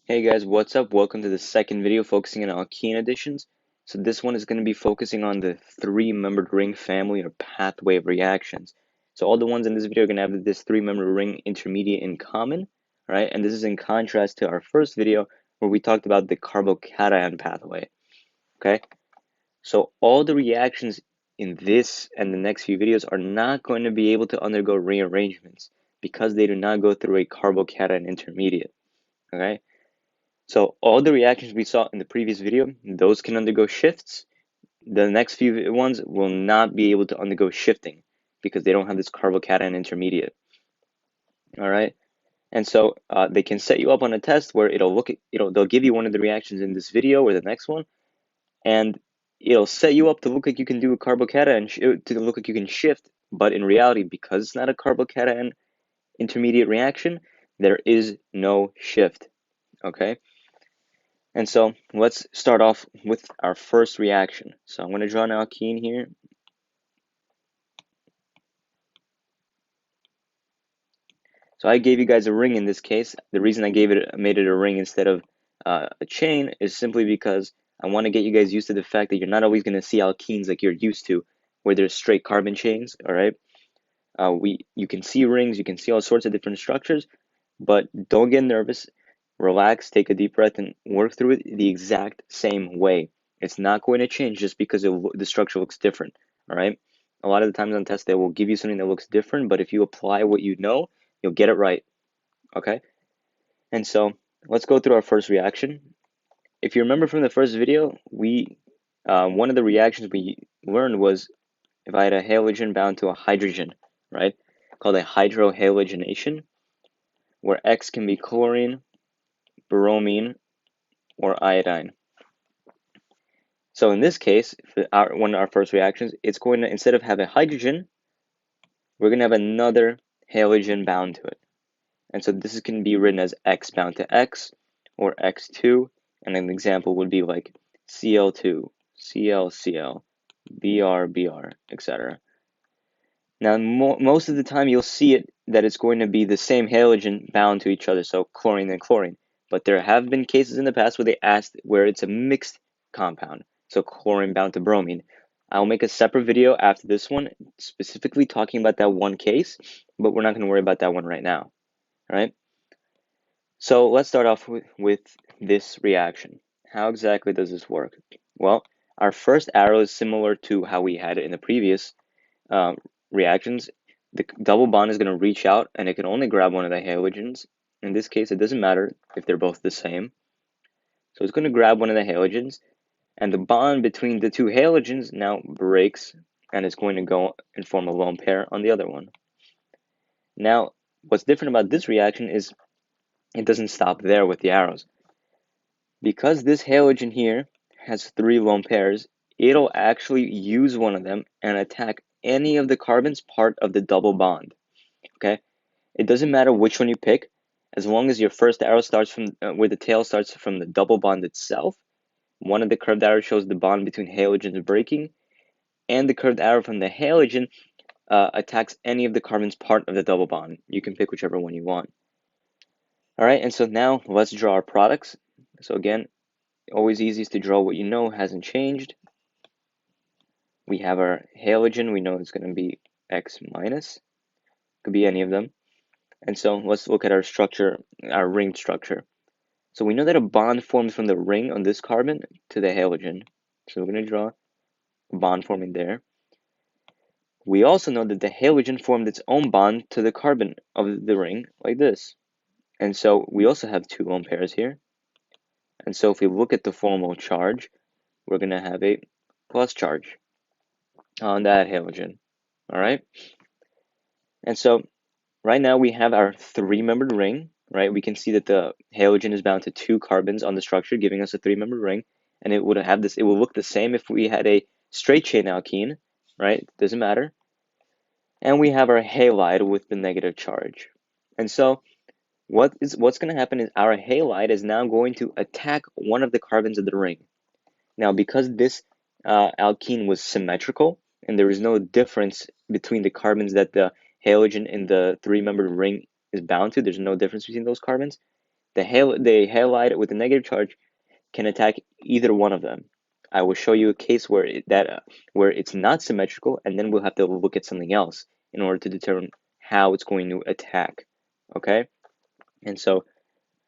Hey guys, what's up? Welcome to the second video focusing on alkene additions. So this one is going to be focusing on the three-membered ring family or pathway of reactions. So all the ones in this video are going to have this three-membered ring intermediate in common, right? And this is in contrast to our first video where we talked about the carbocation pathway, okay? So all the reactions in this and the next few videos are not going to be able to undergo rearrangements because they do not go through a carbocation intermediate, okay? So all the reactions we saw in the previous video, those can undergo shifts. The next few ones will not be able to undergo shifting because they don't have this carbocation intermediate. All right, and so they can set you up on a test where they'll give you one of the reactions in this video or the next one, and it'll set you up to look like you can do a carbocation to look like you can shift. But in reality, because it's not a carbocation intermediate reaction, there is no shift. Okay. And so let's start off with our first reaction. So I'm going to draw an alkene here. So I gave you guys a ring in this case. The reason I made it a ring instead of a chain is simply because I want to get you guys used to the fact that you're not always going to see alkenes like you're used to, where there's straight carbon chains. All right. You can see rings, you can see all sorts of different structures, but don't get nervous. Relax, take a deep breath, and work through it the exact same way. It's not going to change just because the structure looks different, all right? A lot of the times on tests, they will give you something that looks different, but if you apply what you know, you'll get it right, okay? And so let's go through our first reaction. If you remember from the first video, one of the reactions we learned was if I had a halogen bound to a hydrogen, right? Called a hydrohalogenation, where X can be chlorine, bromine, or iodine. So in this case, for one of our first reactions, it's going to, instead of have a hydrogen, we're going to have another halogen bound to it. And so this can be written as X bound to X or X2. And an example would be like Cl2, ClCl, Br, etc. Now, most of the time you'll see it that it's going to be the same halogen bound to each other, so chlorine and chlorine. But there have been cases in the past where they asked where it's a mixed compound, so chlorine bound to bromine. I'll make a separate video after this one, specifically talking about that one case, but we're not going to worry about that one right now, all right? So let's start off with this reaction. How exactly does this work? Well, our first arrow is similar to how we had it in the previous um, reactions. The double bond is going to reach out and it can only grab one of the halogens. In this case, it doesn't matter if they're both the same. So it's going to grab one of the halogens, and the bond between the two halogens now breaks and it's going to go and form a lone pair on the other one. Now, what's different about this reaction is it doesn't stop there with the arrows. Because this halogen here has three lone pairs, it'll actually use one of them and attack any of the carbons part of the double bond. Okay, it doesn't matter which one you pick, as long as your first arrow starts from where the tail starts from the double bond itself. One of the curved arrows shows the bond between halogens breaking, and the curved arrow from the halogen attacks any of the carbons part of the double bond. You can pick whichever one you want. All right, and so now let's draw our products. So again, always easiest to draw what you know, hasn't changed. We have our halogen, we know it's going to be X minus, could be any of them. And so let's look at our structure, our ring structure. So we know that a bond forms from the ring on this carbon to the halogen. So we're going to draw a bond forming there. We also know that the halogen formed its own bond to the carbon of the ring like this. And so we also have two lone pairs here. And so if we look at the formal charge, we're going to have a plus charge on that halogen. All right. And so right now we have our three-membered ring, right? We can see that the halogen is bound to two carbons on the structure, giving us a three-membered ring. And it would have this, it will look the same if we had a straight chain alkene, right? Doesn't matter. And we have our halide with the negative charge. And so what's going to happen is our halide is now going to attack one of the carbons of the ring. Now, because this alkene was symmetrical and there is no difference between the carbons that the halogen in the three-membered ring is bound to, there's no difference between those carbons, The halide with the negative charge can attack either one of them. I will show you a case where where it's not symmetrical, and then we'll have to look at something else in order to determine how it's going to attack. Okay, and so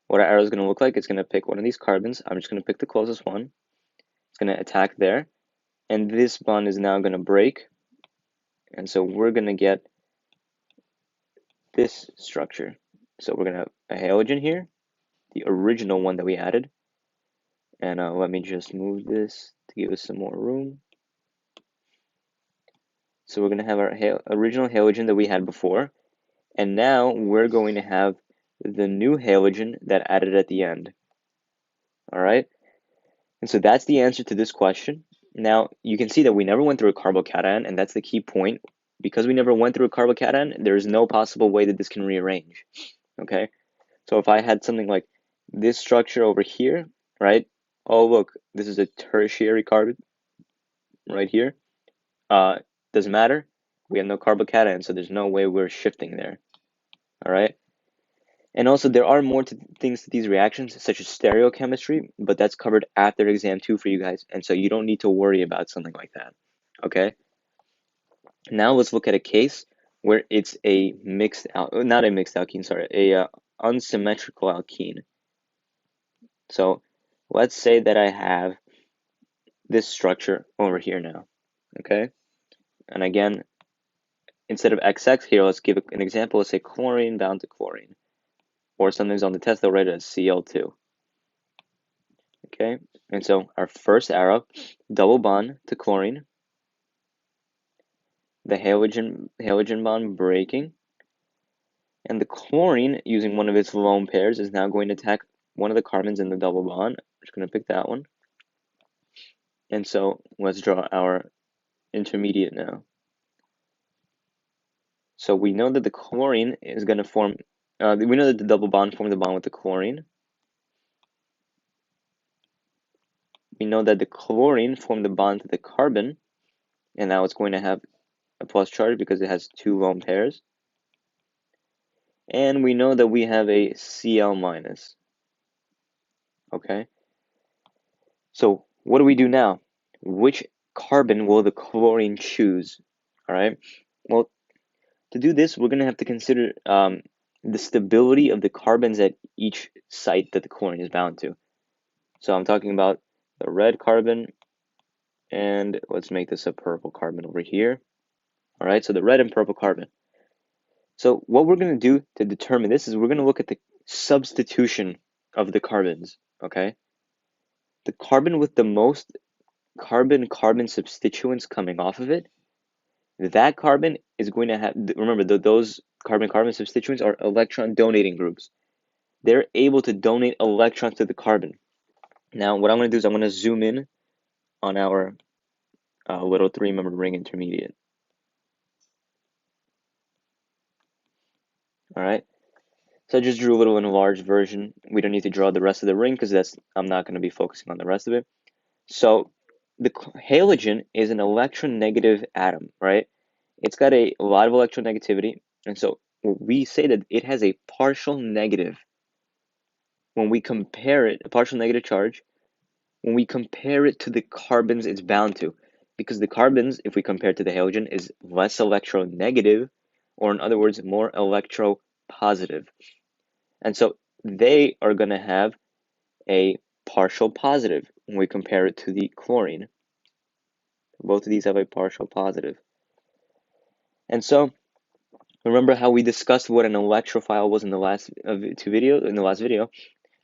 what our arrow is going to look like, it's going to pick one of these carbons. I'm just going to pick the closest one. It's going to attack there, and this bond is now going to break, and so we're going to get this structure. So we're going to have a halogen here, the original one that we added, and let me just move this to give us some more room. So we're going to have our original halogen that we had before, and now we're going to have the new halogen that added at the end. All right, and so that's the answer to this question. Now you can see that we never went through a carbocation, and that's the key point. Because we never went through a carbocation, there's no possible way that this can rearrange. Okay, so if I had something like this structure over here, right? Oh look, this is a tertiary carbon right here. Doesn't matter. We have no carbocation, so there's no way we're shifting there. All right. And also, there are more things to these reactions, such as stereochemistry, but that's covered after exam 2 for you guys, and so you don't need to worry about something like that. Okay. Now let's look at a case where it's a not a mixed alkene, sorry, a unsymmetrical alkene. So let's say that I have this structure over here now. Okay. And again, instead of XX here, let's give an example. Let's say chlorine bound to chlorine. Or sometimes on the test, they'll write it as Cl2. Okay, and so our first arrow, double bond to chlorine. The halogen bond breaking. And the chlorine, using one of its lone pairs, is now going to attack one of the carbons in the double bond. I'm just going to pick that one. And so let's draw our intermediate now. So we know that the chlorine is going to form, we know that the double bond formed the bond with the chlorine. We know that the chlorine formed the bond to the carbon, and now it's going to have a plus charge because it has two lone pairs. And we know that we have a Cl minus. Okay. So what do we do now? Which carbon will the chlorine choose? All right. Well, to do this, we're going to have to consider the stability of the carbons at each site that the chlorine is bound to. So I'm talking about the red carbon, and let's make this a purple carbon over here. All right, so the red and purple carbon. So what we're going to do to determine this is we're going to look at the substitution of the carbons, okay? The carbon with the most carbon-carbon substituents coming off of it, that carbon is going to have, remember, those carbon-carbon substituents are electron donating groups. They're able to donate electrons to the carbon. Now, what I'm going to do is I'm going to zoom in on our little 3-membered ring intermediate. All right. So I just drew a little enlarged version. We don't need to draw the rest of the ring because I'm not going to be focusing on the rest of it. So the halogen is an electronegative atom, right? It's got a lot of electronegativity, and so we say that it has a partial negative when we compare it, a partial negative charge, when we compare it to the carbons it's bound to. Because the carbons, if we compare it to the halogen, is less electronegative, or in other words, more electropositive. And so they are going to have a partial positive when we compare it to the chlorine. Both of these have a partial positive. And so remember how we discussed what an electrophile was in the last video?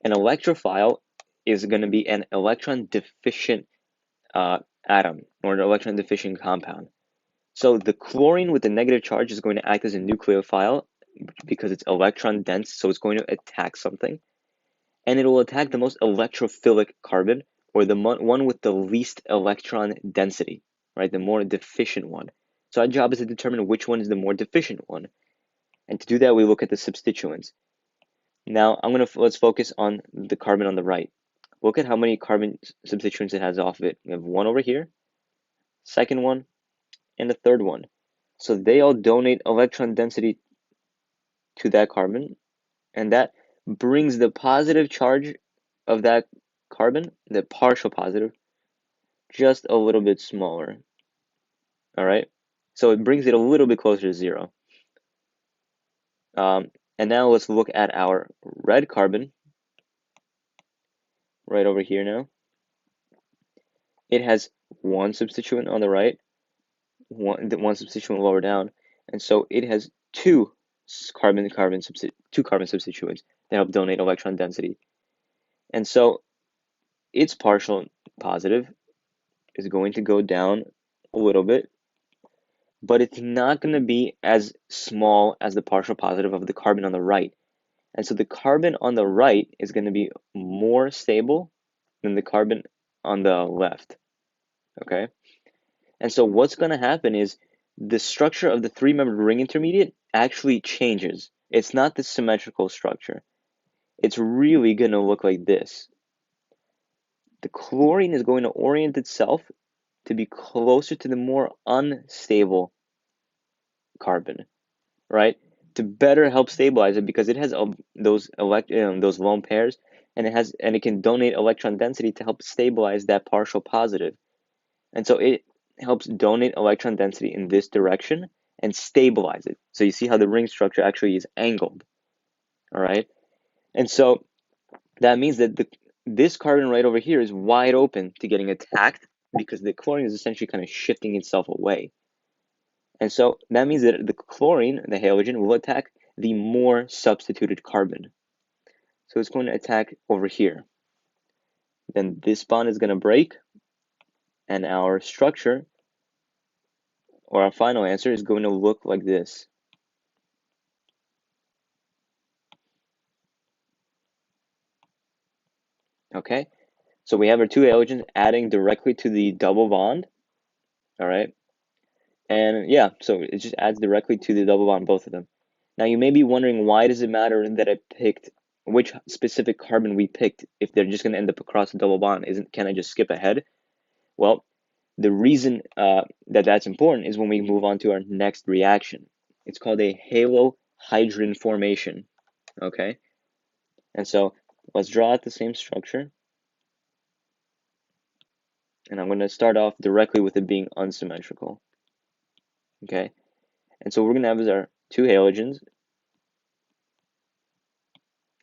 An electrophile is going to be an electron deficient atom or an electron deficient compound. So the chlorine with the negative charge is going to act as a nucleophile because it's electron dense, so it's going to attack something. And it will attack the most electrophilic carbon, or the one with the least electron density, right? The more deficient one. So our job is to determine which one is the more deficient one. And to do that, we look at the substituents. Now, let's focus on the carbon on the right. Look at how many carbon substituents it has off of it. We have one over here, second one, and a third one. So they all donate electron density to that carbon, and that brings the positive charge of that carbon, the partial positive, just a little bit smaller. All right, so it brings it a little bit closer to 0. And now let's look at our red carbon right over here now. It has one substituent on the right, one substituent lower down, and so it has two carbon substituents that help donate electron density. And so its partial positive is going to go down a little bit, but it's not going to be as small as the partial positive of the carbon on the right. And so the carbon on the right is going to be more stable than the carbon on the left, okay? And so what's going to happen is the structure of the three-membered ring intermediate actually changes. It's not the symmetrical structure. It's really going to look like this. The chlorine is going to orient itself to be closer to the more unstable carbon, right? To better help stabilize it, because it has those lone pairs, and it can donate electron density to help stabilize that partial positive. And so it helps donate electron density in this direction and stabilize it. So you see how the ring structure actually is angled, all right? And so that means that this carbon right over here is wide open to getting attacked because the chlorine is essentially kind of shifting itself away. And so that means that the chlorine, the halogen, will attack the more substituted carbon. So it's going to attack over here. Then this bond is going to break, and our structure, or our final answer, is going to look like this. Okay, so we have our two halogens adding directly to the double bond, all right? And yeah, so it just adds directly to the double bond, both of them. Now you may be wondering, why does it matter that I picked which specific carbon we picked if they're just going to end up across the double bond? Can I just skip ahead? Well, the reason that's important is when we move on to our next reaction. It's called a halohydrin formation, okay? And so let's draw out the same structure. And I'm going to start off directly with it being unsymmetrical, okay? And so we're going to have our two halogens,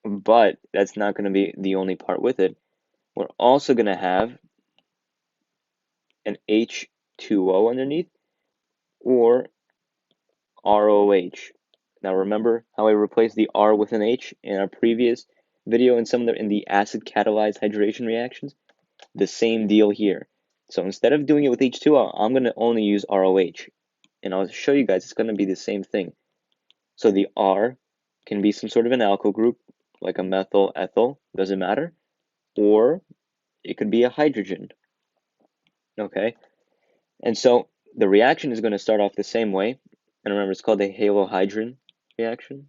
but that's not going to be the only part with it. We're also going to have an H2O underneath, or ROH. Now remember how I replaced the R with an H in our previous video in the acid catalyzed hydration reactions? The same deal here. So instead of doing it with H2O, I'm going to only use ROH. And I'll show you guys it's going to be the same thing. So the R can be some sort of an alkyl group, like a methyl, ethyl, doesn't matter. Or it could be a hydrogen, okay? And so the reaction is going to start off the same way. And remember, it's called a halohydrin reaction.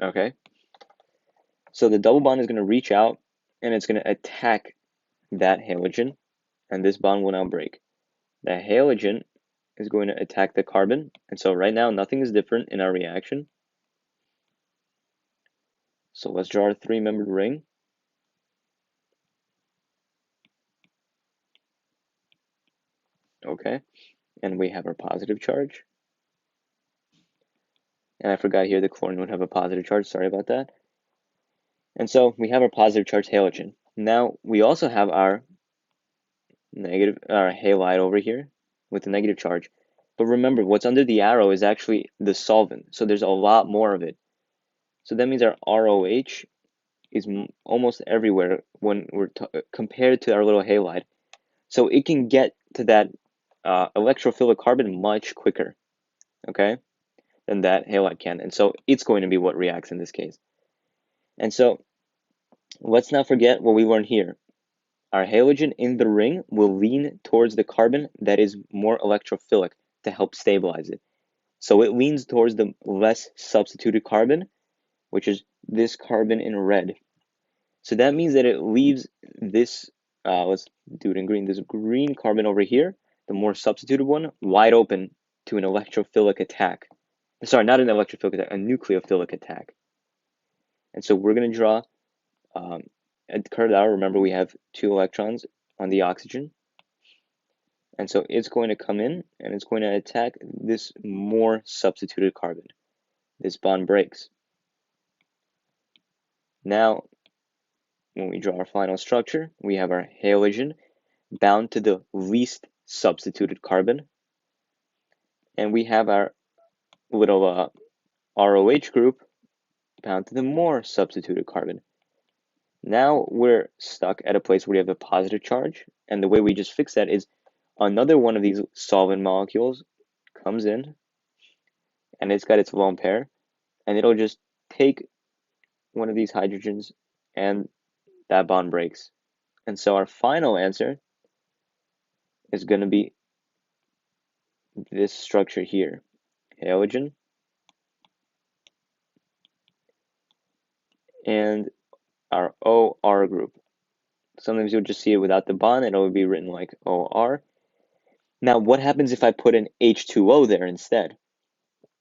Okay. So the double bond is going to reach out and it's going to attack that halogen, and this bond will now break. The halogen is going to attack the carbon, and so right now nothing is different in our reaction. So let's draw our three-membered ring. Okay, and we have our positive charge. And I forgot here the chlorine would have a positive charge, sorry about that. And so we have our positive charge halogen. Now we also have our halide over here with a negative charge. But remember, what's under the arrow is actually the solvent, so there's a lot more of it. So that means our ROH is almost everywhere when we're compared to our little halide. So it can get to that electrophilic carbon much quicker, okay, than that halide can. And so it's going to be what reacts in this case. And so let's not forget what we learned here. Our halogen in the ring will lean towards the carbon that is more electrophilic to help stabilize it. So it leans towards the less substituted carbon, which is this carbon in red. So that means that it leaves this, let's do it in green, this green carbon over here, the more substituted one, wide open to an electrophilic attack. sorry, not an electrophilic attack, a nucleophilic attack. And so we're going to draw at the curved arrow. Remember, we have 2 electrons on the oxygen. And so it's going to come in and it's going to attack this more substituted carbon. This bond breaks. Now, when we draw our final structure, we have our halogen bound to the least substituted carbon. And we have our little ROH group bound to the more substituted carbon. Now we're stuck at a place where we have a positive charge. And the way we just fix that is another one of these solvent molecules comes in and it's got its lone pair. And it'll just take one of these hydrogens and that bond breaks. And so our final answer is going to be this structure here, halogen and our OR group. Sometimes you'll just see it without the bond and it'll be written like OR. Now, what happens if I put an H2O there instead?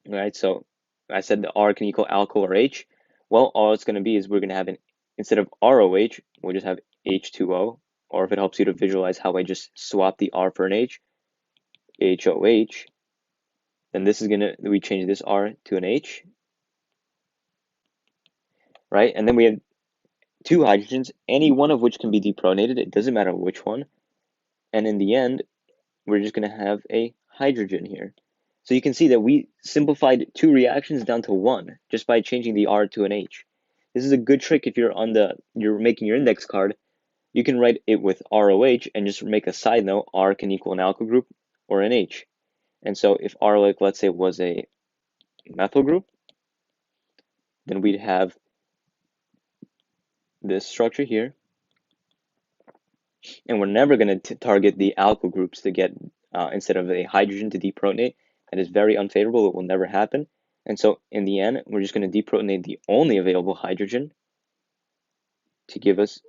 All right, so I said the R can equal alkyl or H. Well, all it's going to be is we're going to have instead of ROH, we'll just have H2O. Or if it helps you to visualize how I just swap the R for an H, HOH. Then this is we change this R to an H, right? And then we have 2 hydrogens, any one of which can be deprotonated. It doesn't matter which one. And in the end, we're just going to have a hydrogen here. So you can see that we simplified 2 reactions down to 1 just by changing the R to an H. This is a good trick if you're making your index card. You can write it with ROH and just make a side note, R can equal an alkyl group or an H. And so if R, like let's say, was a methyl group, then we'd have this structure here. And we're never going to target the alkyl groups to get, instead of a hydrogen to deprotonate. That is very unfavorable. It will never happen. And so in the end, we're just going to deprotonate the only available hydrogen to give us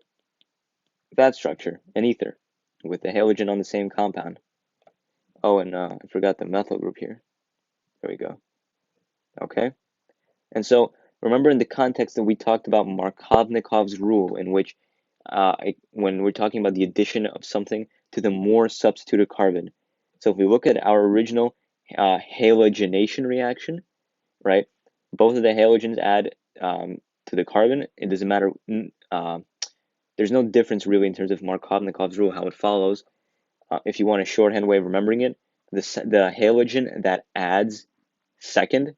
that structure, an ether, with the halogen on the same compound. Oh, and I forgot the methyl group here. There we go. Okay. And so remember in the context that we talked about Markovnikov's rule, in which when we're talking about the addition of something to the more substituted carbon. So if we look at our original halogenation reaction, right, both of the halogens add to the carbon. It doesn't matter. There's no difference really in terms of Markovnikov's rule, how it follows. If you want a shorthand way of remembering it, the halogen that adds second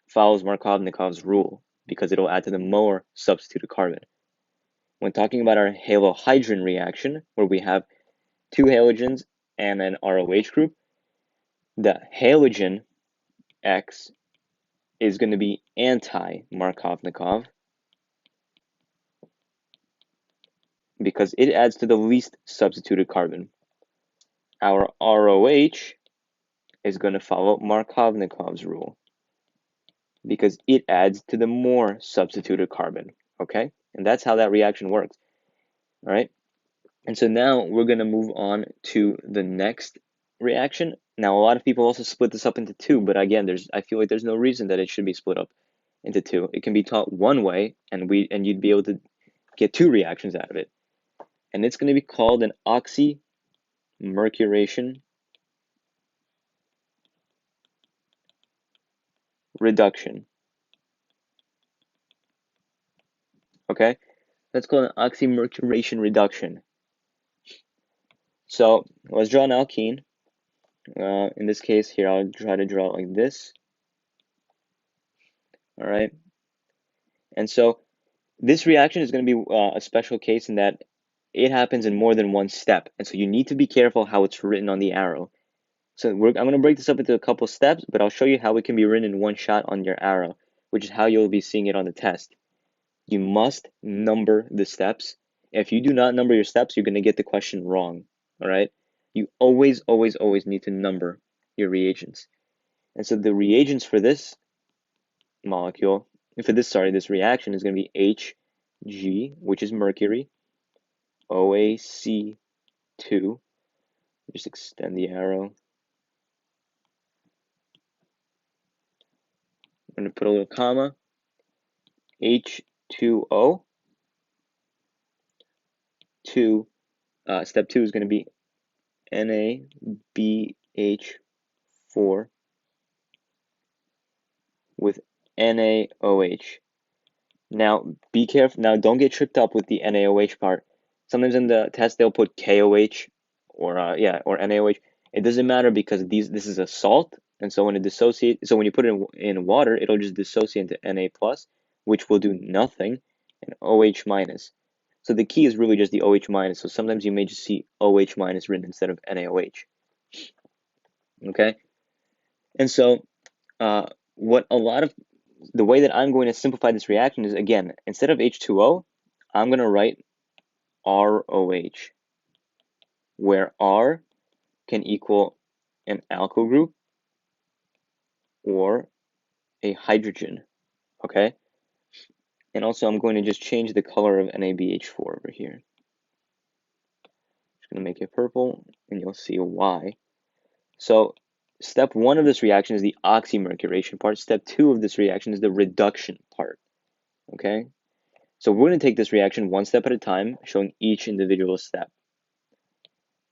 follows Markovnikov's rule because it'll add to the more substituted carbon. When talking about our Halohydrin reaction, where we have 2 halogens and an ROH group, the halogen X is going to be anti-Markovnikov because it adds to the least substituted carbon. Our ROH is going to follow Markovnikov's rule because it adds to the more substituted carbon, okay? And that's how that reaction works, all right? And so now we're going to move on to the next reaction. Now, a lot of people also split this up into 2, but again, I feel like there's no reason that it should be split up into 2. It can be taught one way, and you'd be able to get 2 reactions out of it. And it's going to be called an oxymercuration reduction. Okay? Let's call it an oxymercuration reduction. So let's draw an alkene. In this case here, I'll try to draw it like this. All right. And so this reaction is going to be a special case in that it happens in more than one step. And so you need to be careful how it's written on the arrow. So I'm going to break this up into a couple steps, but I'll show you how it can be written in one shot on your arrow, which is how you'll be seeing it on the test. You must number the steps. If you do not number your steps, you're going to get the question wrong. All right. You always, always, always need to number your reagents. And so the reagents for this molecule, this reaction is going to be Hg, which is mercury, OAC2. Just extend the arrow. I'm going to put a little comma, H2O, step 2 is going to be NaBH4 with NaOH. Now, be careful. Now, don't get tripped up with the NaOH part. Sometimes in the test, they'll put KOH or NaOH. It doesn't matter because this is a salt, and so when it dissociates, so when you put it in water, it'll just dissociate into Na plus, which will do nothing, and OH minus. So the key is really just the OH minus. So sometimes you may just see OH minus written instead of NaOH. Okay, and so what a lot of the way that I'm going to simplify this reaction is, again, instead of H2O, I'm going to write ROH, where R can equal an alkyl group or a hydrogen, okay? And also I'm going to just change the color of NaBH4 over here. Just going to make it purple, and you'll see why. So step 1 of this reaction is the oxymercuration part. Step 2 of this reaction is the reduction part, okay? So we're going to take this reaction one step at a time, showing each individual step.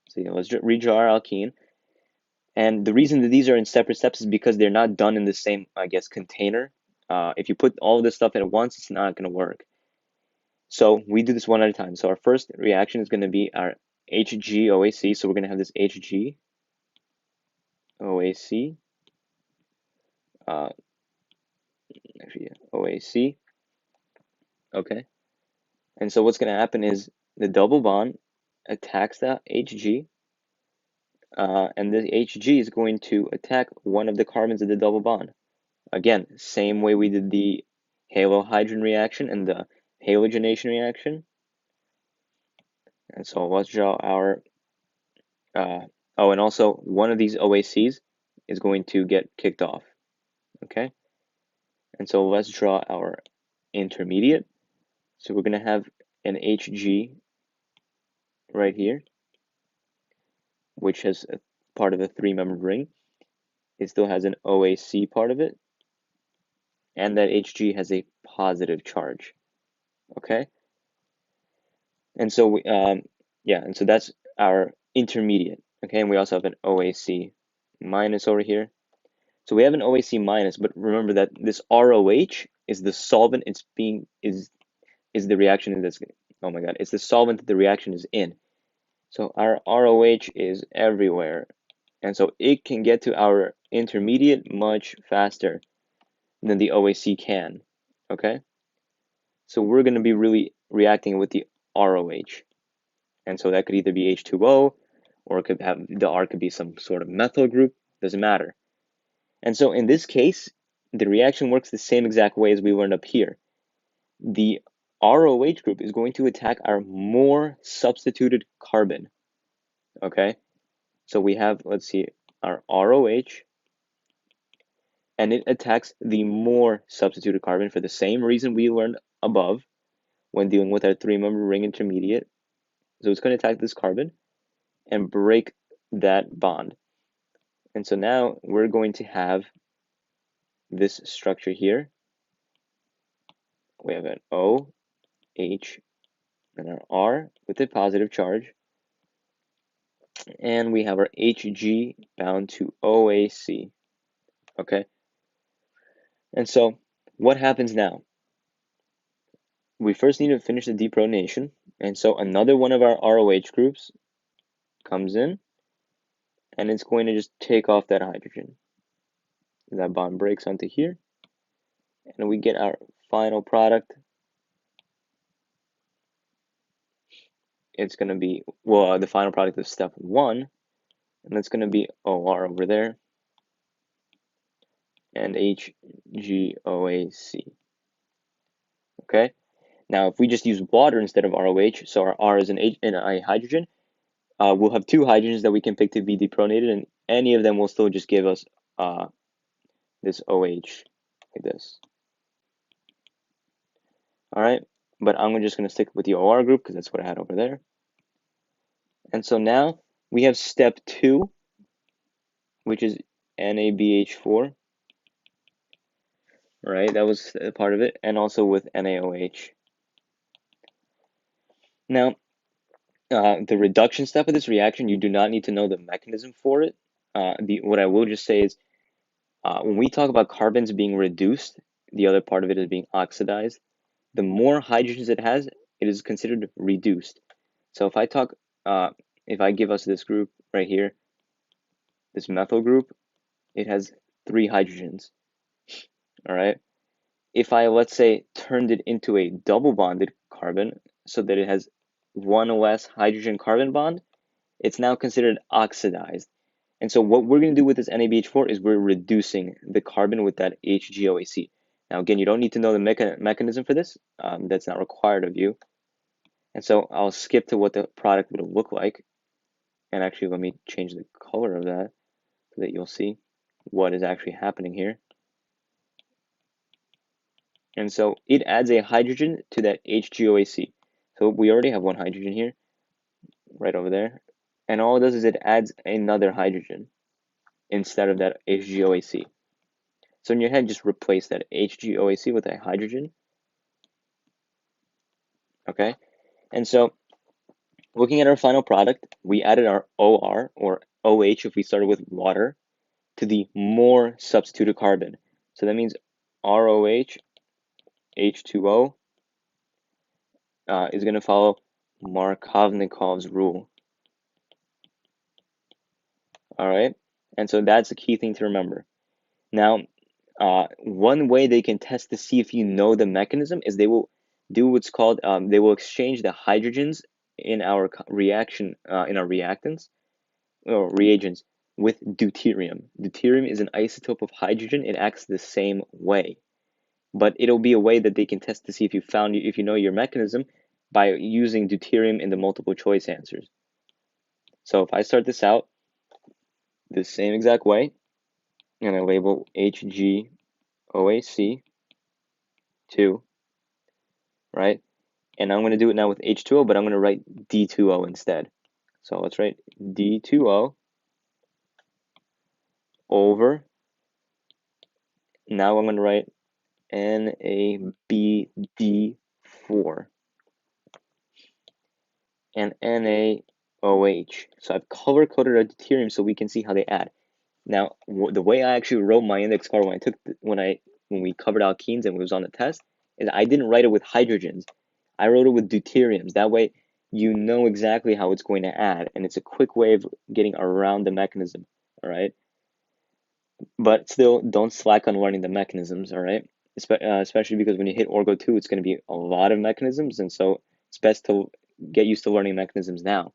So let's redraw our alkene. And the reason that these are in separate steps is because they're not done in the same, I guess, container. If you put all of this stuff in at once, it's not going to work. So we do this one at a time. So our first reaction is going to be our HgOAC. So we're going to have this HgOAC. Actually, OAC. Okay. And so what's going to happen is the double bond attacks that Hg. And the Hg is going to attack one of the carbons of the double bond. Again, same way we did the Halohydrin reaction and the halogenation reaction. And so let's draw our, and also one of these OACs is going to get kicked off, okay? And so let's draw our intermediate. So we're going to have an Hg right here, which has a part of a 3-membered ring. It still has an OAC part of it, and that Hg has a positive charge, okay? And so and so that's our intermediate, okay? And we also have an OAC minus over here. So we have an OAC minus, but remember that this ROH is the solvent is the reaction in this, oh my god, it's the solvent that the reaction is in. So our ROH is everywhere. And so it can get to our intermediate much faster than the OAC can, okay? So we're going to be really reacting with the ROH. And so that could either be H2O, or it could have, the R could be some sort of methyl group, doesn't matter. And so in this case, the reaction works the same exact way as we learned up here. The ROH group is going to attack our more substituted carbon, okay? So we have, let's see, our ROH, and it attacks the more substituted carbon for the same reason we learned above when dealing with our 3-member ring intermediate. So it's going to attack this carbon and break that bond. And so now we're going to have this structure here. We have an O, H, and our R with a positive charge. And we have our Hg bound to OAC. Okay? And so what happens now? We first need to finish the deprotonation. And so another one of our ROH groups comes in, and it's going to just take off that hydrogen. That bond breaks onto here, and we get our final product. It's going to be, well, the final product of step 1, and that's going to be OR over there, and HgOAC. Okay? Now, if we just use water instead of ROH, so our R is an a hydrogen, we'll have 2 hydrogens that we can pick to be deprotonated, and any of them will still just give us this OH, like this. All right, but I'm just going to stick with the OR group because that's what I had over there. And so now we have step 2, which is NaBH4. right? That was a part of it, and also with NaOH. Now, the reduction step of this reaction, you do not need to know the mechanism for it. What I will just say is, when we talk about carbons being reduced, the other part of it is being oxidized. The more hydrogens it has, it is considered reduced. So if I give us this group right here, this methyl group, it has 3 hydrogens, all right? If I, let's say, turned it into a double bonded carbon so that it has 1 less hydrogen carbon bond, it's now considered oxidized. And so what we're going to do with this NABH4 is we're reducing the carbon with that HGOAC. Now, again, you don't need to know the mechanism for this. That's not required of you. And so I'll skip to what the product would look like. And actually, let me change the color of that so that you'll see what is actually happening here. And so it adds a hydrogen to that HGOAC. So we already have 1 hydrogen here, right over there. And all it does is it adds another hydrogen instead of that HGOAC. So in your head, just replace that HGOAC with a hydrogen. Okay. And so looking at our final product, we added our OR or OH if we started with water to the more substituted carbon. So that means ROH, H2O is going to follow Markovnikov's rule. All right. And so that's the key thing to remember. Now, one way they can test to see if you know the mechanism is they will do what's called, they will exchange the hydrogens in our reaction, in our reactants or reagents with deuterium. Deuterium is an isotope of hydrogen. It acts the same way, but it'll be a way that they can test to see if you know your mechanism by using deuterium in the multiple choice answers. So if I start this out the same exact way, and I label HGOAC 2, right? And I'm going to do it now with H2O, but I'm going to write D2O instead. So let's write D2O over, now I'm going to write NaBD4 and NaOH. So I've color-coded our deuterium so we can see how they add. Now, the way I actually wrote my index card when we covered alkenes and it was on the test is I didn't write it with hydrogens. I wrote it with deuteriums. That way, you know exactly how it's going to add, and it's a quick way of getting around the mechanism. All right, but still, don't slack on learning the mechanisms. All right, especially because when you hit Orgo 2, it's going to be a lot of mechanisms, and so it's best to get used to learning mechanisms now.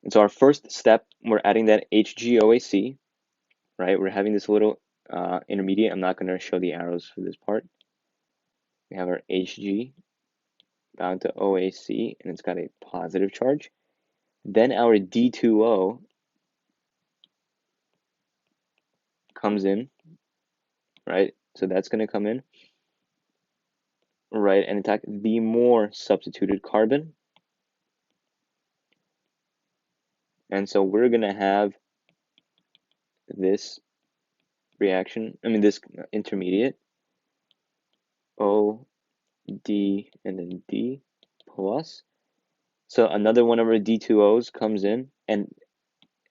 And so our first step, we're adding that HGOAC. Right, we're having this little intermediate. I'm not going to show the arrows for this part. We have our Hg bound to OAC, and it's got a positive charge. Then our D2O comes in, right? So that's going to come in, right, and attack the more substituted carbon. And so we're going to have this reaction, this intermediate, O, D, and then D plus. So another one of our D2Os comes in and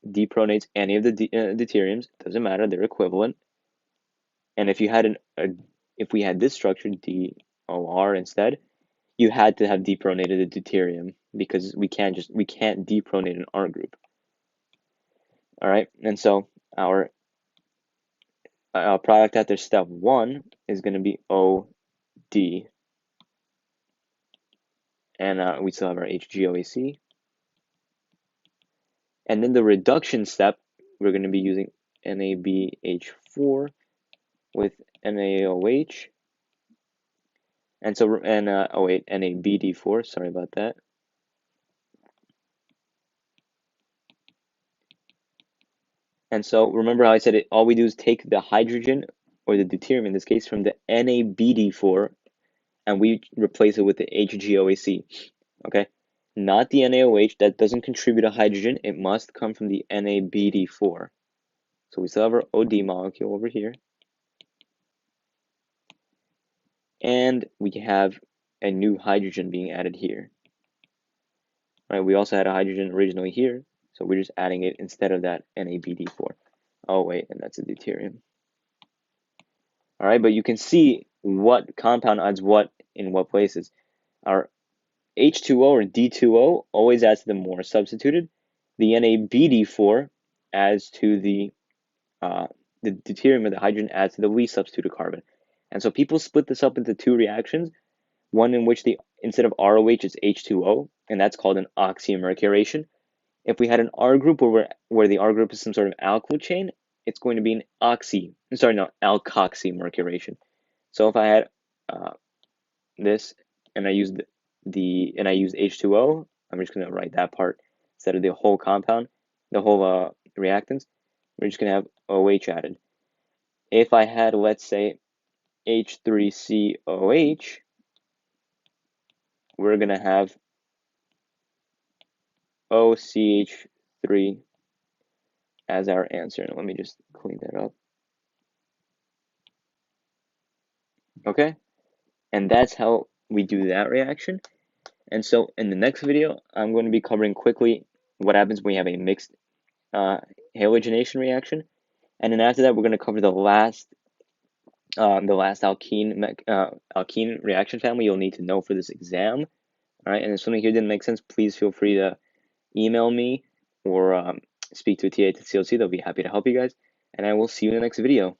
depronates any of the deuteriums. Doesn't matter, they're equivalent. And if you had if we had this structure DOR instead, you had to have depronated the deuterium because we can't depronate an R group. All right, and so our product after step 1 is going to be OD, and we still have our HGOAC. And then the reduction step, we're going to be using NaBH4 with NaOH. And so, NaBD4, sorry about that. And so remember how I said it, all we do is take the hydrogen, or the deuterium in this case, from the NaBD4, and we replace it with the HGOAC, okay? Not the NaOH, that doesn't contribute a hydrogen, it must come from the NaBD4. So we still have our OD molecule over here. and we have a new hydrogen being added here. Right, we also had a hydrogen originally here, so we're just adding it instead of that NABD4. Oh wait, and that's a deuterium. All right, but you can see what compound adds what in what places. Our H2O or D2O always adds to the more substituted. The NABD4 adds to the deuterium, or the hydrogen adds to the least substituted carbon. And so people split this up into two reactions, one in which the instead of ROH it's H2O, and that's called an oxymercuration. If we had an R group where the R group is some sort of alkyl chain, it's going to be an alkoxymercuration. So if I had this and I used and I used H2O, I'm just going to write that part instead of the whole compound, the whole reactants. We're just going to have OH added. If I had, let's say, H3COH, we're going to have OCH3 as our answer. And let me just clean that up. Okay, and that's how we do that reaction. And so in the next video, I'm going to be covering quickly what happens when we have a mixed halogenation reaction. And then after that, we're going to cover the last alkene reaction family you'll need to know for this exam. All right, and if something here didn't make sense, please feel free to email me or speak to a TA at CLC. They'll be happy to help you guys. And I will see you in the next video.